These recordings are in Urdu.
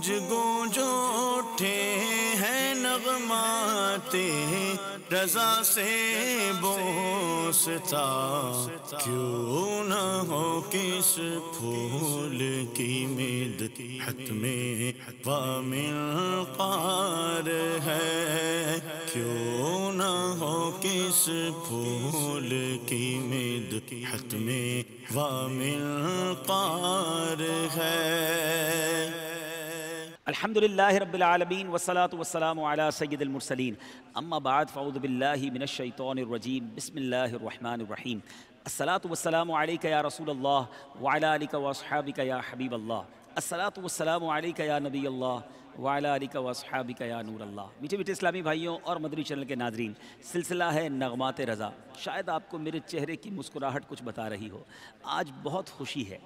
گونج گونج اٹھے ہیں نغمات رضا سے بوستا، کیوں نہ ہو کس پھول کی مدحت میں وامل قار ہے، کیوں نہ ہو کس پھول کی مدحت میں وامل قار ہے۔ الحمدللہ رب العالمین والصلاة والسلام علی سید المرسلین، اما بعد فاعوذ باللہ من الشیطان الرجیم، بسم اللہ الرحمن الرحیم۔ الصلاة والسلام علیک یا رسول اللہ وعلی آلک واصحابک یا حبیب اللہ، الصلاة والسلام علیک یا نبی اللہ وعلی آلک واصحابک یا نور اللہ۔ میٹھے میٹھے اسلامی بھائیوں اور مدنی چینل کے ناظرین، سلسلہ ہے نغمات رضا۔ شاید آپ کو میرے چہرے کی مسکراہٹ کچھ بتا رہی ہو، آج بہت خوشی ہے۔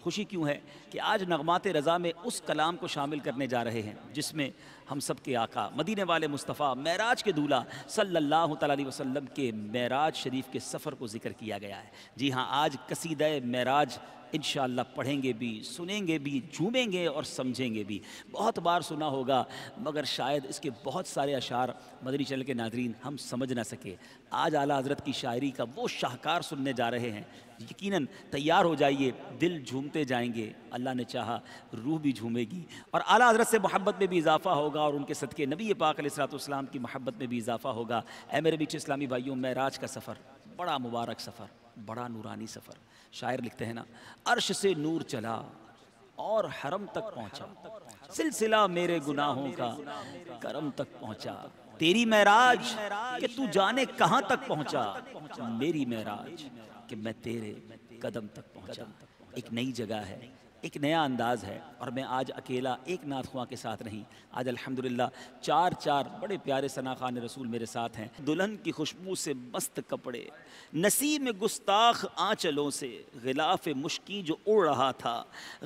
خوشی کیوں ہے کہ آج نغمات رضا میں اس کلام کو شامل کرنے جا رہے ہیں جس میں ہم سب کے آقا مدینے والے مصطفیٰ معراج کے دولہ صلی اللہ تعالیٰ علیہ وسلم کے معراج شریف کے سفر کو ذکر کیا گیا ہے۔ جی ہاں، آج قصیدہ معراج انشاءاللہ پڑھیں گے بھی، سنیں گے بھی، جھومیں گے اور سمجھیں گے بھی۔ بہت بار سنا ہوگا مگر شاید اس کے بہت سارے اشعار مدنی چینل کے ناظرین ہم سمجھ نہ سکے۔ آج اعلیٰ حضرت کی شاعری کا وہ شاہکار سننے جا رہے ہیں، یقیناً تیار ہو جائیے، دل جھومتے جائیں گے، اللہ نے چاہا روح بھی جھومے گی، اور اعلیٰ حضرت سے محبت میں بھی اضافہ ہوگا، اور ان کے صدقے نبی پاک علیہ السلام کی محبت میں بھی اضافہ ہوگا۔ اے میرے میٹھے اسلامی بھائیوں، معراج کا سفر بڑا مبارک سفر، بڑا نورانی سفر۔ شاعر لکھتے ہیں نا، عرش سے نور چلا اور حرم تک پہنچا، سلسلہ میرے گناہوں کا کرم تک پہنچا، تیری معراج کہ تو جانے کہاں تک پہنچا، میری معراج کہ میں تیرے قدم تک پہنچا۔ ایک نئی جگہ ہے، ایک نیا انداز ہے، اور میں آج اکیلا ایک نعت خواں کے ساتھ نہیں، آج الحمدللہ چار بڑے پیارے ثناخوان رسول میرے ساتھ ہیں۔ دلہن کی خوشبو سے مست کپڑے، نسیم گستاخ آنچلوں سے، غلاف مشکی جو اڑ رہا تھا،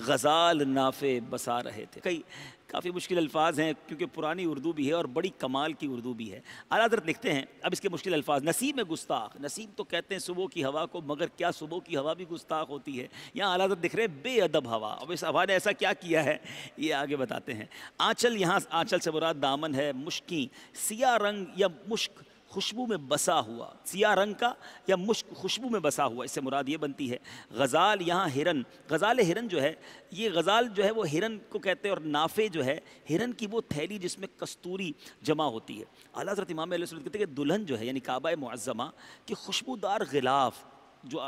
غزال نافے بسا رہے تھے۔ کافی مشکل الفاظ ہیں کیونکہ پرانی اردو بھی ہے اور بڑی کمال کی اردو بھی ہے۔ اعلیٰ حضرت لکھتے ہیں، اب اس کے مشکل الفاظ، نسیم گستاخ، نسیم تو کہتے ہیں صبح کی ہوا کو، مگر کیا صبح کی ہوا بھی گستاخ ہوتی ہے؟ یہاں اعلیٰ حضرت دکھ رہے ہیں بے ادب ہوا، اب اس ہوا نے ایسا کیا کیا ہے یہ آگے بتاتے ہیں۔ آنچل، یہاں آنچل سے مراد دامن ہے، مشکی، سیاہ رنگ یا مشک خوشبو میں بسا ہوا، سیاہ رنگ کا یا مشک خوشبو میں بسا ہوا، اس سے مراد یہ بنتی ہے۔ غزال، یہاں ہرن، غزال ہرن جو ہے، یہ غزال جو ہے وہ ہرن کو کہتے ہیں، اور نافے جو ہے ہرن کی وہ تھیلی جس میں کستوری جمع ہوتی ہے۔ اعلیٰ حضرت امام علیہ السلام کہتے ہیں کہ دلہن جو ہے یعنی کعبہ معظمہ کی خوشبودار غلاف، جو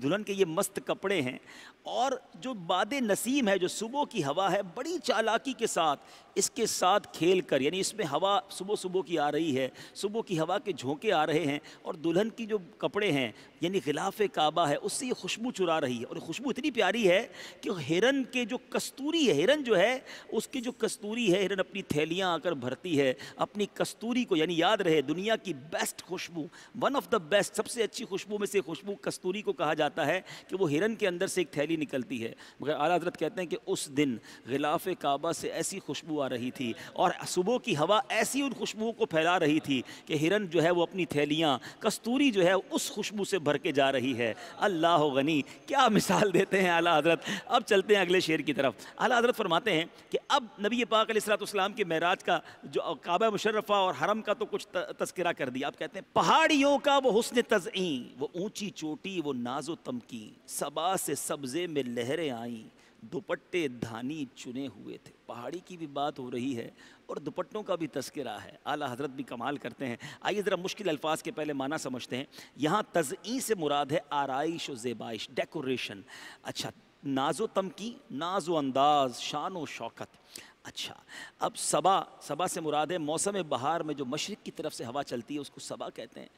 دلہن کے یہ مست کپڑے ہیں، اور جو باد نسیم ہے، جو صبح کی ہوا ہے، بڑی چالاکی کے ساتھ اس کے ساتھ کھیل کر، یعنی اس میں ہوا صبح کی آ رہی ہے، صبح کی ہوا کے جھونکے آ رہے ہیں، اور دلہن کی جو کپڑے ہیں یعنی غلاف کعبہ ہے اس سے یہ خوشبو چرا رہی ہے، اور خوشبو اتنی پیاری ہے کہ ہرن کے جو کستوری ہے، ہرن جو ہے اس کی جو کستوری ہے، ہرن اپنی تھیلیاں آ کر بھرتی ہے اپنی کستوری کو، یعنی یاد رہے دنیا کی بیسٹ خوشبو، ون آف دا بیسٹ، سب سے اچھی خوشبو میں سے خوشبو کستوری کو کہا جاتا ہے کہ وہ ہرن کے اندر سے ایک تھیلی نکلتی ہے۔ مگر اعلیٰ حضرت کہتے ہیں کہ اس دن غلاف کعبہ سے ایسی خوشبو آ رہی تھی، اور صبح کی ہوا ایسی ان خوشبوؤں کو پھیلا رہی تھی کہ ہرن جو ہے وہ اپنی تھیلیاں کستوری جو ہے اس خوشبو سے بھر کے جا رہی ہے۔ اللہ غنی، کیا مثال دیتے ہیں اعلیٰ حضرت۔ اب چلتے ہیں اگلے شعر کی طرف۔ اعلیٰ حضرت فرماتے ہیں کہ اب نبی پاک علیہ السلام کے معراج کا جو کعبہ مشرفہ اور حرم کا تو کچھ تذکرہ کر دیا، اب کہتے ہیں پہاڑیوں کا وہ حسن تزئین، وہ اونچی چوٹی، وہ ناز و تمکین، صبا سے سبزے میں لہریں آئیں، دوپٹے دھانی چنے ہوئے تھے۔ پہاڑی کی بھی بات ہو رہی ہے اور دوپٹوں کا بھی تذکرہ ہے، اعلیٰ حضرت بھی کمال کرتے ہیں۔ آئیے ذرا مشکل الفاظ کے پہلے معنی سمجھتے ہیں۔ یہاں تزئین سے مراد ہے آرائش و زیبائش، ڈیکوریشن۔ اچھا، ناز و تمکین، ناز و انداز، شان و شوکت۔ اچھا، اب صبا سے مراد ہے موسم بہار میں جو مشرق کی طرف سے ہوا چلتی ہے اس کو صبا کہتے ہیں۔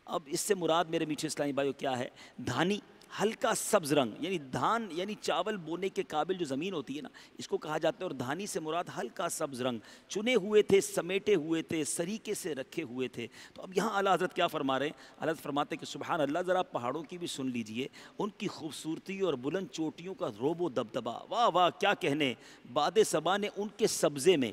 اب اس سے مراد میرے میٹھے اسلامی بھائیو کیا ہے؟ دھانی، ہلکا سبز رنگ، یعنی دھان یعنی چاول بونے کے قابل جو زمین ہوتی ہے نا اس کو کہا جاتا ہے، اور دھانی سے مراد ہلکا سبز رنگ، چنے ہوئے تھے، سمیٹے ہوئے تھے، سریکے سے رکھے ہوئے تھے۔ تو اب یہاں اعلیٰ حضرت کیا فرما رہے ہیں؟ اعلیٰ حضرت فرماتے ہیں کہ سبحان اللہ، ذرا پہاڑوں کی بھی سن لیجئے، ان کی خوبصورتی اور بلند چوٹیوں کا روب و دبدبا، واہ واہ کیا کہنے، باد صبا نے ان کے سبزے میں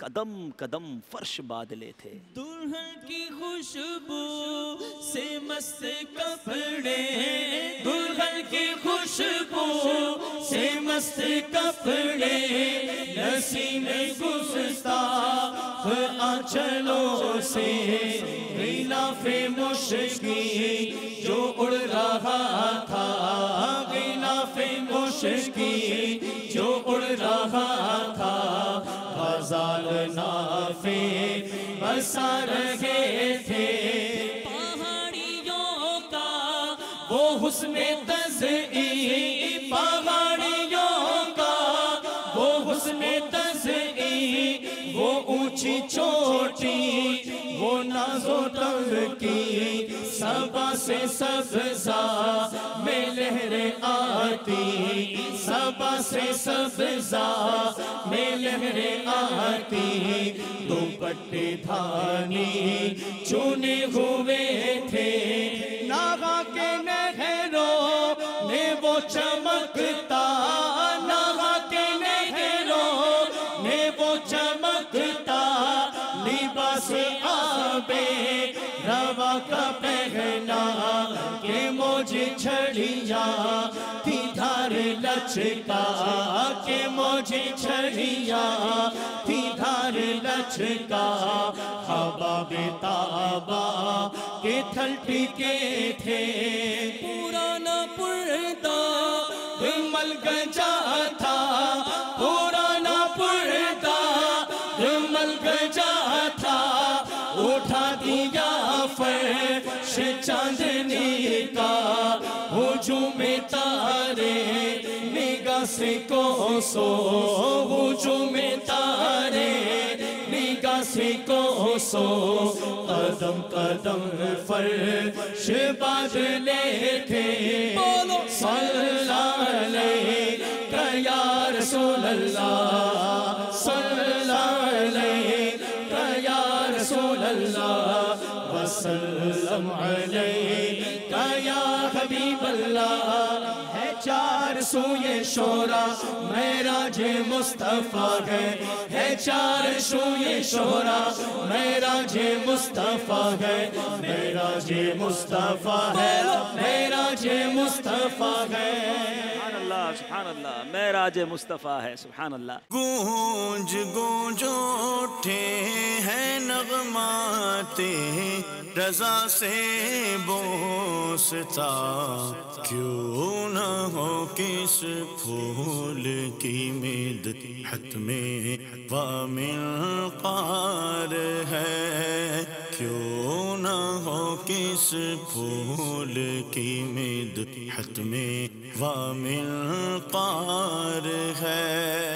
قدم قدم فرش بادلے تھے. دلہن کی خوشبو سے مست کپڑے، دلہن کی خوشبو سے مست کپڑے، نسیم گستاخ آنچلوں سے غلاف مشکی جو اڑ رہا تھا، غلاف مشکی جو اڑ رہا تھا، غزال نافے بسا رہے تھے. پہاڑیوں کا وہ حسن تزئین، پہاڑیوں کا وہ حسن تزئین، وہ اونچی چوٹی وہ ناز و تنگ کی، صبا سے سبزہ میں لہریں آتی، صبا سے سبزہ میں لہریں آتی، دوپٹے دھانی چنے ہوئے تھے، ناغا کے نہروں میں وہ چمکتا، ناغا کے نہروں میں وہ چمکتا، لباس آبے روا کا پہنا کہ موج چھڑیاں تھی دھار لچکا، کہ موج چھڑیاں تھی دھار لچکا، حباب تابا کے تھل ٹکے تھے. پرانا پردہ مل گجا تھا، پرانا پردہ مل گجا تھا، اٹھا دیا فرش چاندنی کا، ہجوم تارے نگاہ سے کوسو، ہجوم تارے نگاہ سے کوسو، قدم قدم فرش بادلے تھے. صلی علیہ یا رسول اللہ، صلی علیہ یا رسول اللہ، وسلم علیہ یا حبیب اللہ. ہے چار سوئے شورا معراج مصطفیٰ ہے چار سوئے شورا معراج مصطفیٰ ہے، معراج مصطفیٰ ہے، معراج مصطفیٰ ہے. سبحان اللہ سبحان اللہ، معراج مصطفیٰ ہے. سبحان اللہ. گونج گونج اٹھے ہیں نغمات رضا سے بوستا، کیوں نہ ہو کس پھول کی مدحت میں وامل قار ہے، کیوں نہ ہو کس پھول کی مدحت میں وامل قار ہے.